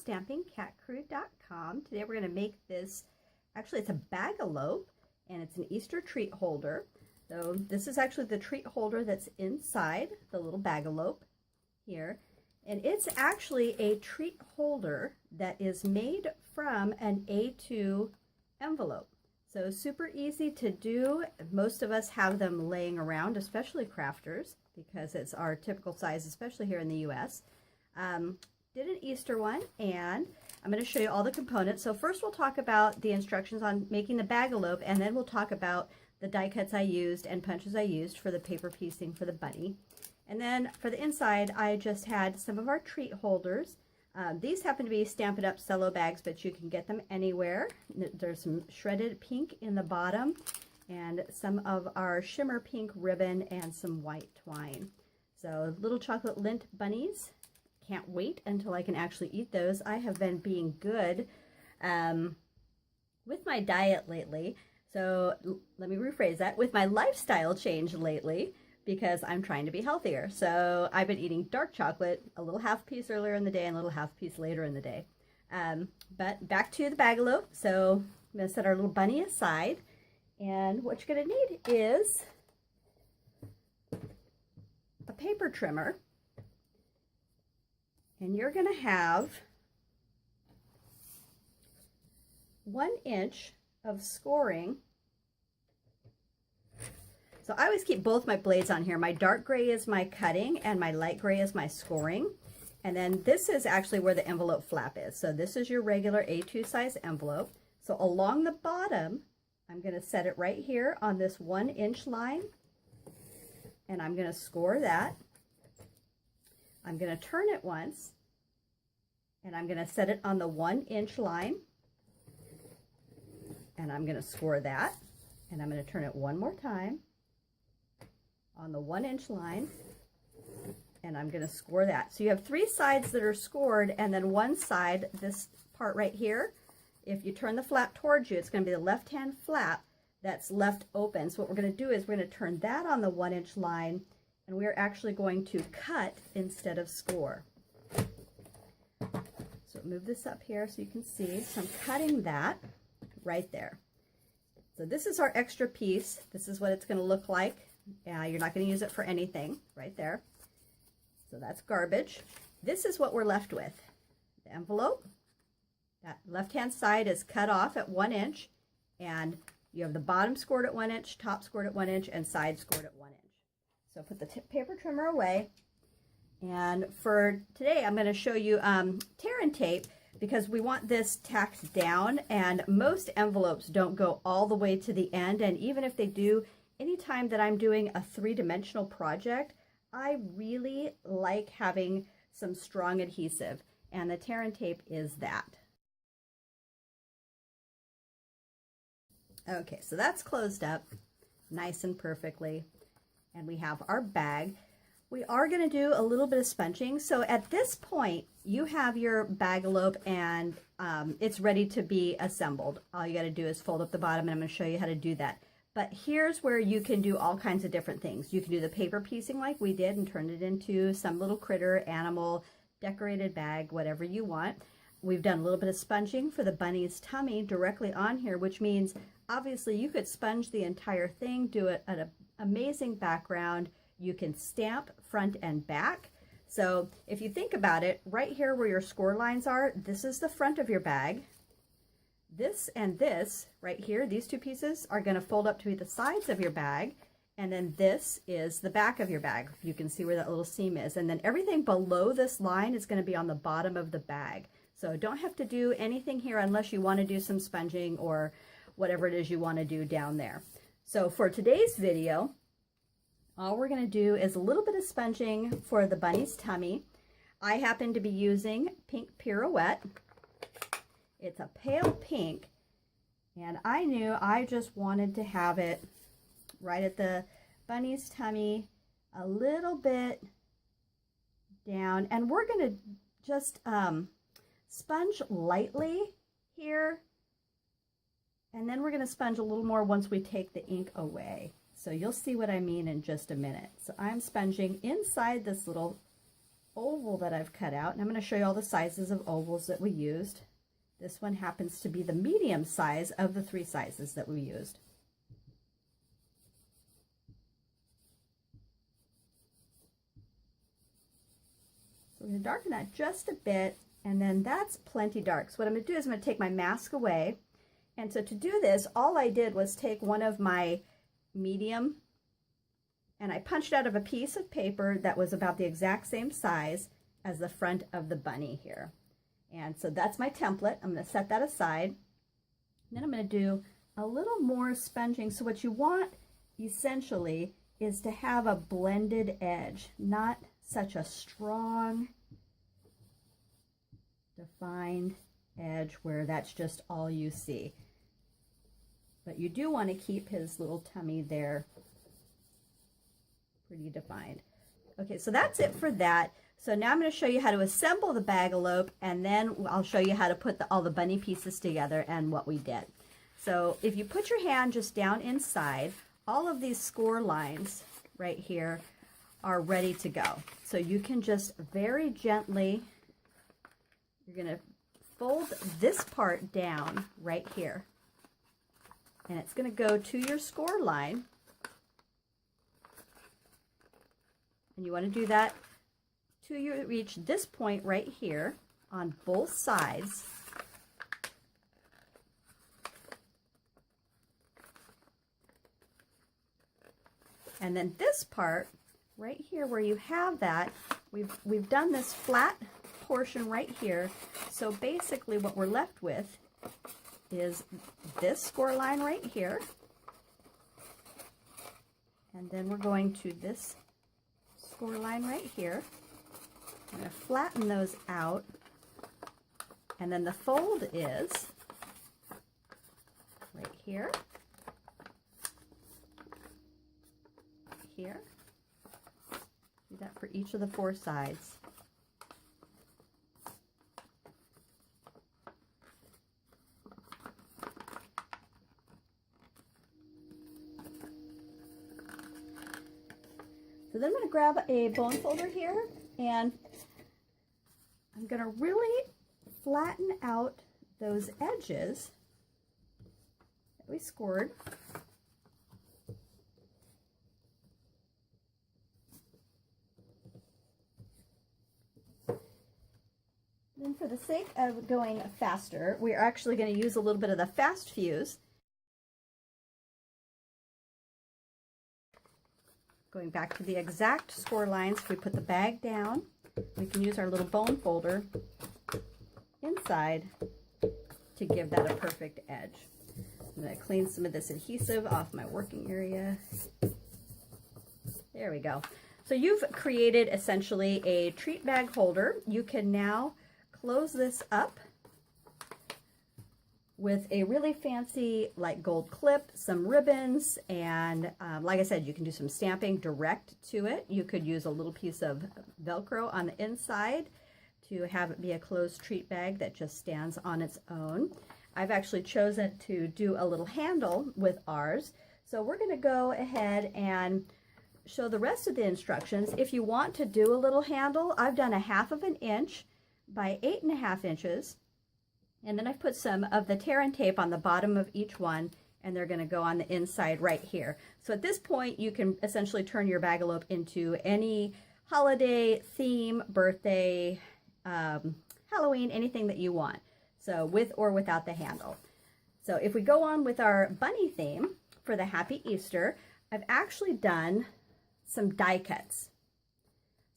stampingcatcrew.com. Today we're going to make this, actually it's a bagalope, and it's an Easter treat holder. So this is actually the treat holder that's inside the little bagalope here. And it's actually a treat holder that is made from an A2 envelope. So super easy to do. Most of us have them laying around, especially crafters, because it's our typical size, especially here in the US. Did an Easter one, and I'm going to show you all the components. So first we'll talk about the instructions on making the bagalope, and then we'll talk about the die cuts I used and punches I used for the paper piecing for the bunny. And then for the inside, I just had some of our treat holders. These happen to be Stampin' Up! Cello bags, but you can get them anywhere. There's some shredded pink in the bottom, and some of our shimmer pink ribbon and some white twine. So little chocolate lint bunnies. Can't wait until I can actually eat those. I have been being good with my diet lately. So let me rephrase that. With my lifestyle change lately, because I'm trying to be healthier. So I've been eating dark chocolate, a little half piece earlier in the day and a little half piece later in the day. But back to the bagalope. So I'm going to set our little bunny aside. And what you're going to need is a paper trimmer. And you're going to have 1 inch of scoring. So I always keep both my blades on here. My dark gray is my cutting and my light gray is my scoring. And then this is actually where the envelope flap is. So this is your regular A2 size envelope. So along the bottom, I'm going to set it right here on this 1 inch line. And I'm going to score that. I'm going to turn it once, and I'm going to set it on the 1 inch line, and I'm going to score that, and I'm going to turn it one more time on the 1 inch line, and I'm going to score that. So you have 3 sides that are scored, and then one side, this part right here, if you turn the flap towards you, it's going to be the left hand flap that's left open. So what we're going to do is we're going to turn that on the 1 inch line, and we're actually going to cut instead of score. So move this up here so you can see. So I'm cutting that right there. So this is our extra piece. This is what it's going to look like. You're not going to use it for anything right there. So that's garbage. This is what we're left with. The envelope. That left-hand side is cut off at 1 inch, and you have the bottom scored at 1 inch, top scored at 1 inch, and side scored at 1 inch. So put the paper trimmer away, and for today I'm going to show you tear and tape, because we want this tacked down, and most envelopes don't go all the way to the end, and even if they do, anytime that I'm doing a 3-dimensional project, I really like having some strong adhesive, and the tear and tape is that. Okay, so that's closed up nice and perfectly. And we have our bag. We are going to do a little bit of sponging. So at this point, you have your bagalope, and it's ready to be assembled. All you got to do is fold up the bottom, and I'm going to show you how to do that. But here's where you can do all kinds of different things. You can do the paper piecing like we did and turn it into some little critter, animal, decorated bag, whatever you want. We've done a little bit of sponging for the bunny's tummy directly on here, which means obviously you could sponge the entire thing, do it at an amazing background. You can stamp front and back. So if you think about it, right here where your score lines are, this is the front of your bag. This and this right here, these 2 pieces are going to fold up to be the sides of your bag. And then this is the back of your bag. You can see where that little seam is. And then everything below this line is going to be on the bottom of the bag. So don't have to do anything here unless you want to do some sponging or whatever it is you want to do down there. So for today's video, all we're going to do is a little bit of sponging for the bunny's tummy. I happen to be using Pink Pirouette. It's a pale pink, and I knew I just wanted to have it right at the bunny's tummy, a little bit down, and we're going to just sponge lightly here, and then we're going to sponge a little more once we take the ink away. So you'll see what I mean in just a minute. So I'm sponging inside this little oval that I've cut out, and I'm going to show you all the sizes of ovals that we used. This one happens to be the medium size of the 3 sizes that we used. So we're going to darken that just a bit, and then that's plenty dark. So what I'm going to do is I'm going to take my mask away. And so to do this, all I did was take one of my medium, and I punched out of a piece of paper that was about the exact same size as the front of the bunny here. And so that's my template. I'm going to set that aside. Then I'm going to do a little more sponging. So what you want essentially is to have a blended edge, not such a strong, defined edge where that's just all you see. But you do want to keep his little tummy there pretty defined. Okay, so that's it for that. So now I'm going to show you how to assemble the bagalope, and then I'll show you how to put all the bunny pieces together and what we did. So if you put your hand just down inside, all of these score lines right here are ready to go. So you can just very gently, you're going to fold this part down right here. And it's going to go to your score line. And you want to do that till you reach this point right here on both sides. And then this part right here where you have that, we've done this flat portion right here. So basically what we're left with is this score line right here. And then we're going to this score line right here. I'm going to flatten those out. And then the fold is right here, here. Do that for each of the 4 sides. So then I'm going to grab a bone folder here, and I'm going to really flatten out those edges that we scored. Then for the sake of going faster, we're actually going to use a little bit of the fast fuse. Going back to the exact score lines, we put the bag down. We can use our little bone folder inside to give that a perfect edge. I'm going to clean some of this adhesive off my working area. There we go. So you've created essentially a treat bag holder. You can now close this up with a really fancy like gold clip, some ribbons, and like I said, you can do some stamping direct to it. You could use a little piece of Velcro on the inside to have it be a closed treat bag that just stands on its own. I've actually chosen to do a little handle with ours. So we're going to go ahead and show the rest of the instructions. If you want to do a little handle, I've done a 1/2 inch by 8.5 inches. And then I've put some of the tear and tape on the bottom of each one, and they're going to go on the inside right here. So at this point, you can essentially turn your bagalope into any holiday theme, birthday, Halloween, anything that you want. So with or without the handle. So if we go on with our bunny theme for the Happy Easter, I've actually done some die cuts.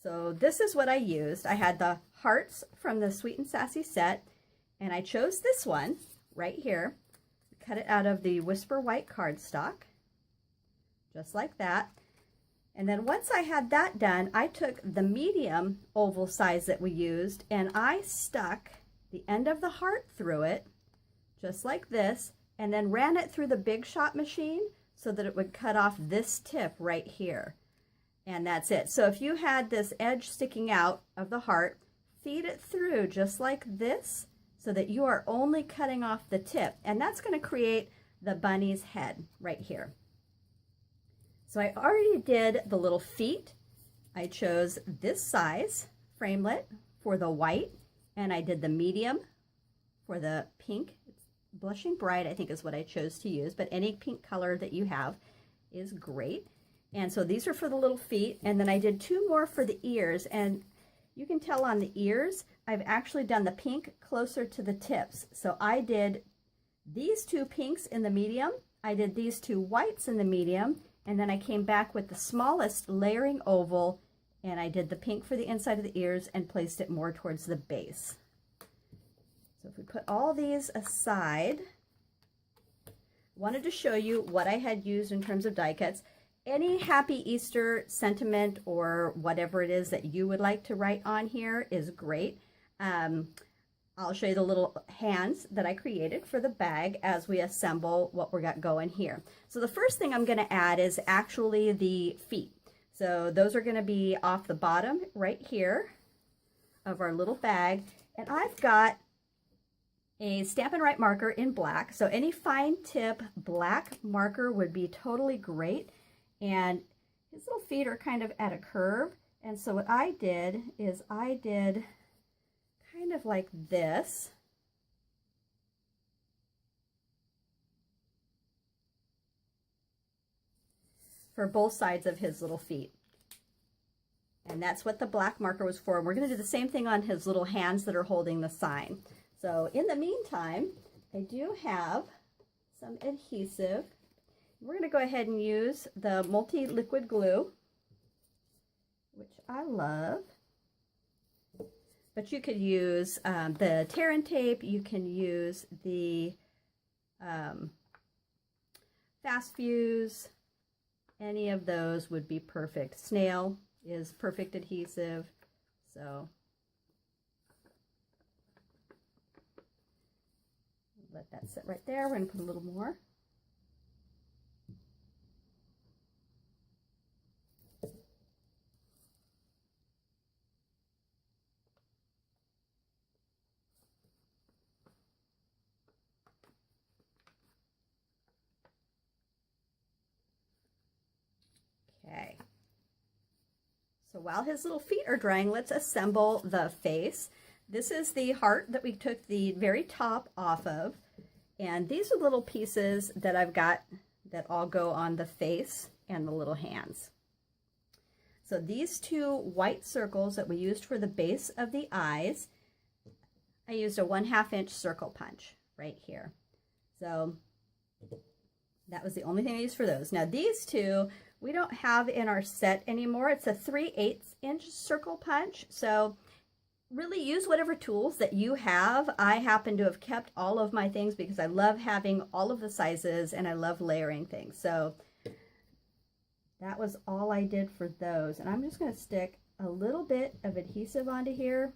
So this is what I used. I had the hearts from the Sweet and Sassy set, and I chose this one right here, cut it out of the Whisper White cardstock, just like that. And then once I had that done, I took the medium oval size that we used, and I stuck the end of the heart through it, just like this, and then ran it through the Big Shot machine so that it would cut off this tip right here. And that's it. So if you had this edge sticking out of the heart, feed it through just like this, so that you are only cutting off the tip, and that's going to create the bunny's head right here. So I already did the little feet. I chose this size framelit for the white, and I did the medium for the pink. Blushing Bright, I think, is what I chose to use, but any pink color that you have is great. And so these are for the little feet, and then I did 2 more for the ears, and you can tell on the ears, I've actually done the pink closer to the tips. So I did these 2 pinks in the medium, I did these 2 whites in the medium, and then I came back with the smallest layering oval, and I did the pink for the inside of the ears and placed it more towards the base. So if we put all these aside, wanted to show you what I had used in terms of die cuts. Any Happy Easter sentiment or whatever it is that you would like to write on here is great. I'll show you the little hands that I created for the bag as we assemble what we got going here. So the first thing I'm going to add is actually the feet. So those are going to be off the bottom right here of our little bag. And I've got a Stampin' Write marker in black. So any fine tip black marker would be totally great. And his little feet are kind of at a curve. And so what I did is I did kind of like this. For both sides of his little feet. And that's what the black marker was for. We're going to do the same thing on his little hands that are holding the sign. So in the meantime, I do have some adhesive. We're going to go ahead and use the multi-liquid glue, which I love. But you could use the tear and tape. You can use the fast fuse. Any of those would be perfect. Snail is perfect adhesive. So let that sit right there. We're going to put a little more. Okay. So while his little feet are drying, let's assemble the face. This is the heart that we took the very top off of. And these are little pieces that I've got that all go on the face and the little hands. So these 2 white circles that we used for the base of the eyes, I used a 1/2 inch circle punch right here. So that was the only thing I used for those. Now these 2, we don't have in our set anymore. It's a 3/8 inch circle punch. So really use whatever tools that you have. I happen to have kept all of my things because I love having all of the sizes and I love layering things. So that was all I did for those. And I'm just going to stick a little bit of adhesive onto here.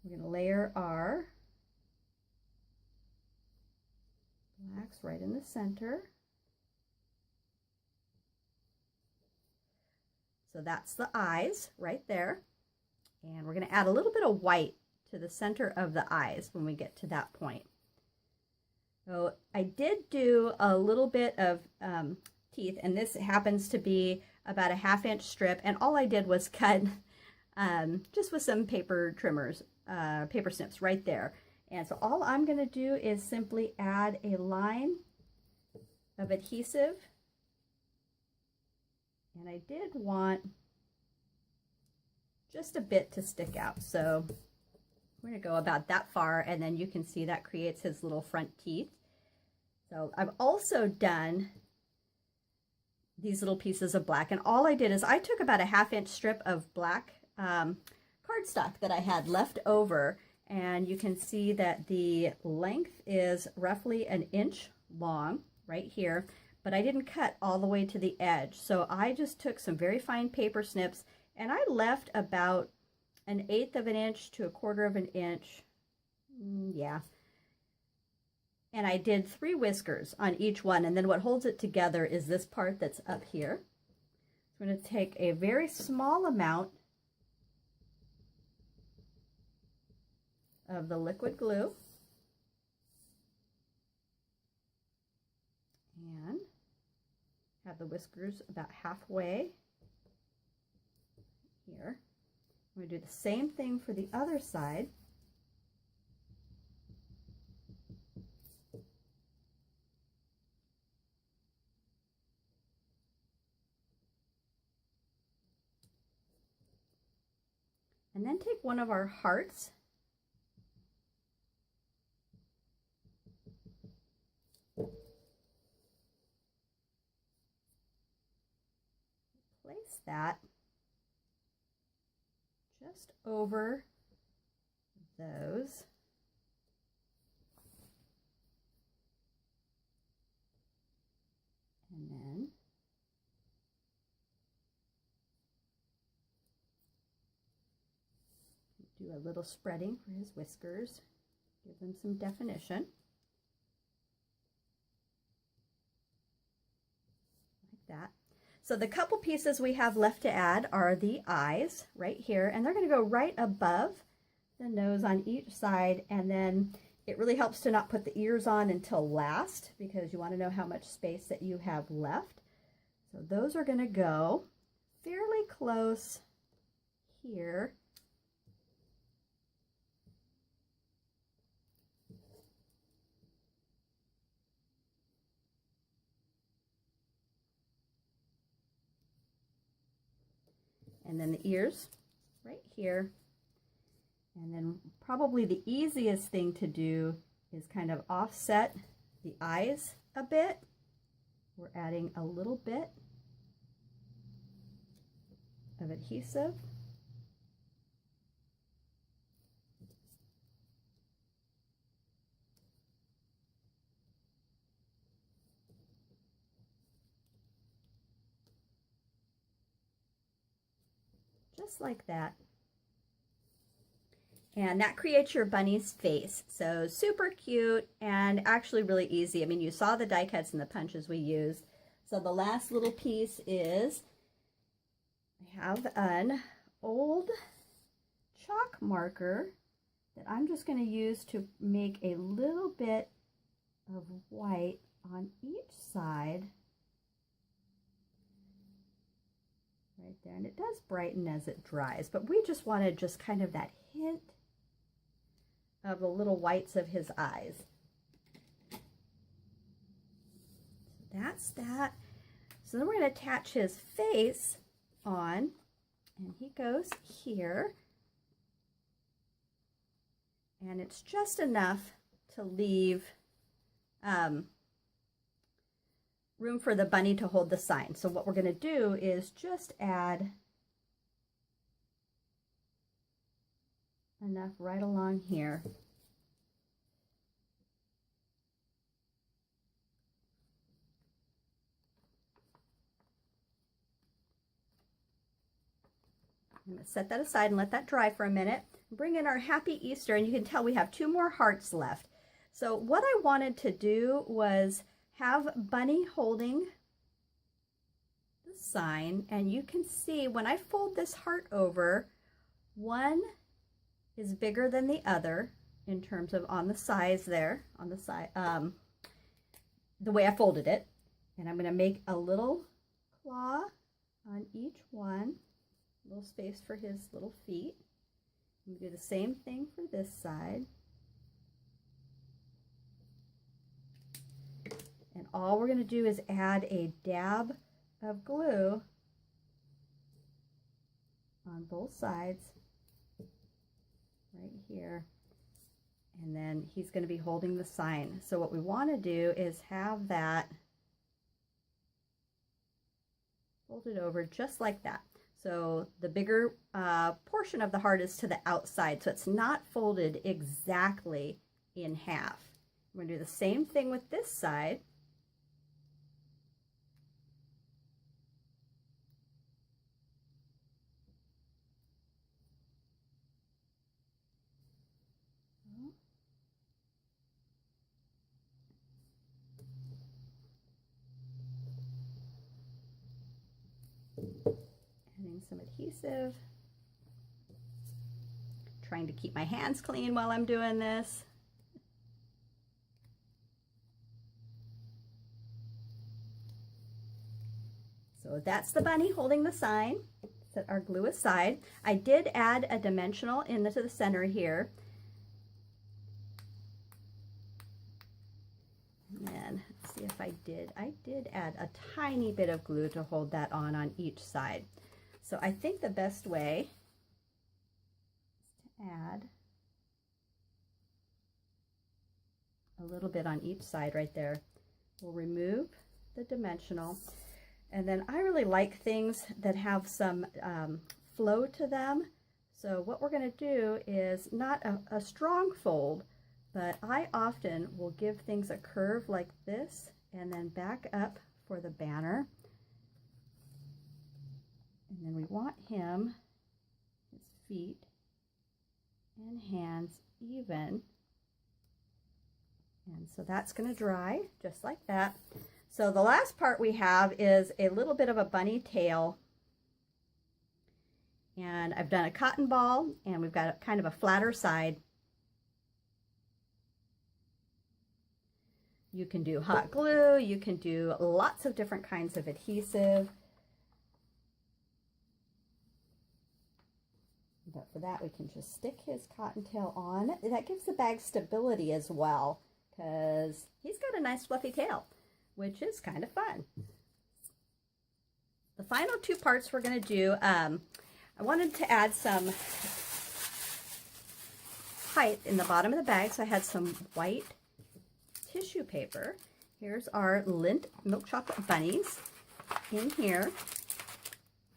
We're going to layer our blacks right in the center. So that's the eyes right there. And we're going to add a little bit of white to the center of the eyes when we get to that point. So I did do a little bit of teeth, and this happens to be about a 1/2 inch strip, and all I did was cut just with some paper trimmers, paper snips right there. And so all I'm going to do is simply add a line of adhesive, and I did want just a bit to stick out. So we're going to go about that far, and then you can see that creates his little front teeth. So I've also done these little pieces of black, and all I did is I took about a 1/2 inch strip of black cardstock that I had left over, and you can see that the length is roughly 1 inch long right here, but I didn't cut all the way to the edge. So I just took some very fine paper snips, and I left about 1/8 of an inch to 1/4 of an inch. Yeah. And I did 3 whiskers on each one. And then what holds it together is this part that's up here. So I'm going to take a very small amount of the liquid glue and have the whiskers about halfway here. I'm going to do the same thing for the other side. And then take one of our hearts place that just over those. And then do a little spreading for his whiskers, give them some definition. Like that. So the couple pieces we have left to add are the eyes right here, and they're going to go right above the nose on each side, and then it really helps to not put the ears on until last because you want to know how much space that you have left. So those are going to go fairly close here. And then the ears right here. And then probably the easiest thing to do is kind of offset the eyes a bit. We're adding a little bit of adhesive. Just like that. And that creates your bunny's face. So super cute and actually really easy. I mean, you saw the die cuts and the punches we used. So the last little piece is, I have an old chalk marker that I'm just going to use to make a little bit of white on each side. Right there, and it does brighten as it dries, but we just wanted just kind of that hint of the little whites of his eyes. So that's that. So then we're going to attach his face on, and he goes here, and it's just enough to leave room for the bunny to hold the sign. So what we're going to do is just add enough right along here. I'm going to set that aside and let that dry for a minute. Bring in our Happy Easter, and you can tell we have 2 more hearts left. So what I wanted to do was have Bunny holding the sign, and you can see when I fold this heart over, one is bigger than the other in terms of on the size there, on the side, the way I folded it. And I'm going to make a little claw on each one, a little space for his little feet. I'm going to do the same thing for this side. And all we're going to do is add a dab of glue on both sides right here. And then he's going to be holding the sign. So what we want to do is have that folded over just like that. So the bigger portion of the heart is to the outside, so it's not folded exactly in half. We're going to do the same thing with this side. Adding some adhesive. Trying to keep my hands clean while I'm doing this. So that's the bunny holding the sign. Set our glue aside. I did add a dimensional into the center here. And then, let's see if I did add a tiny bit of glue to hold that on each side. So I think the best way is to add a little bit on each side right there. We'll remove the dimensional. And then I really like things that have some flow to them. So what we're going to do is not a strong fold, but I often will give things a curve like this and then back up for the banner. And then we want him, his feet and hands even. And so that's going to dry just like that. So the last part we have is a little bit of a bunny tail. And I've done a cotton ball, and we've got a kind of a flatter side. You can do hot glue, you can do lots of different kinds of adhesive. But for that, we can just stick his cottontail on. That gives the bag stability as well, because he's got a nice fluffy tail, which is kind of fun. The final two parts we're going to do, I wanted to add some height in the bottom of the bag, so I had some white tissue paper. Here's our Lindt milk chocolate bunnies in here.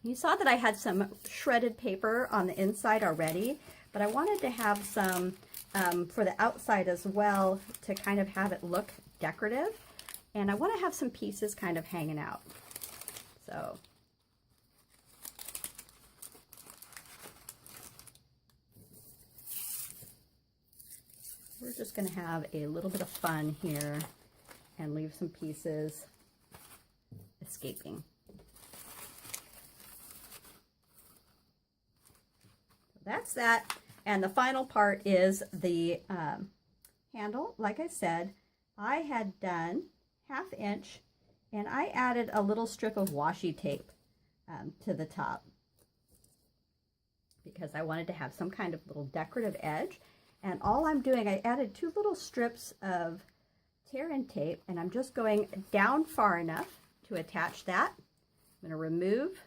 You saw that I had some shredded paper on the inside already, but I wanted to have some for the outside as well to kind of have it look decorative. And I want to have some pieces kind of hanging out. So we're just going to have a little bit of fun here and leave some pieces escaping. So that's that. And the final part is the handle. Like I said, I had done 1/2 inch, and I added a little strip of washi tape to the top because I wanted to have some kind of little decorative edge. And all I'm doing, I added 2 little strips of tear-in tape, and I'm just going down far enough to attach that. I'm going to remove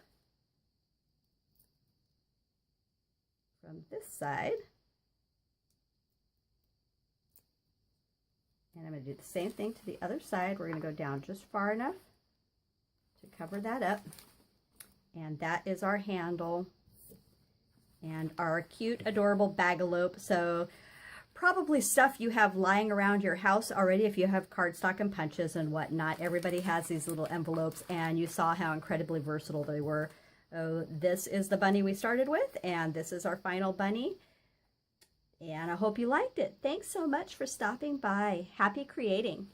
from this side. And I'm going to do the same thing to the other side. We're going to go down just far enough to cover that up. And that is our handle and our cute, adorable bagalope. So probably stuff you have lying around your house already if you have cardstock and punches and whatnot. Everybody has these little envelopes, and you saw how incredibly versatile they were. Oh, this is the bunny we started with, and this is our final bunny. And I hope you liked it. Thanks so much for stopping by. Happy creating.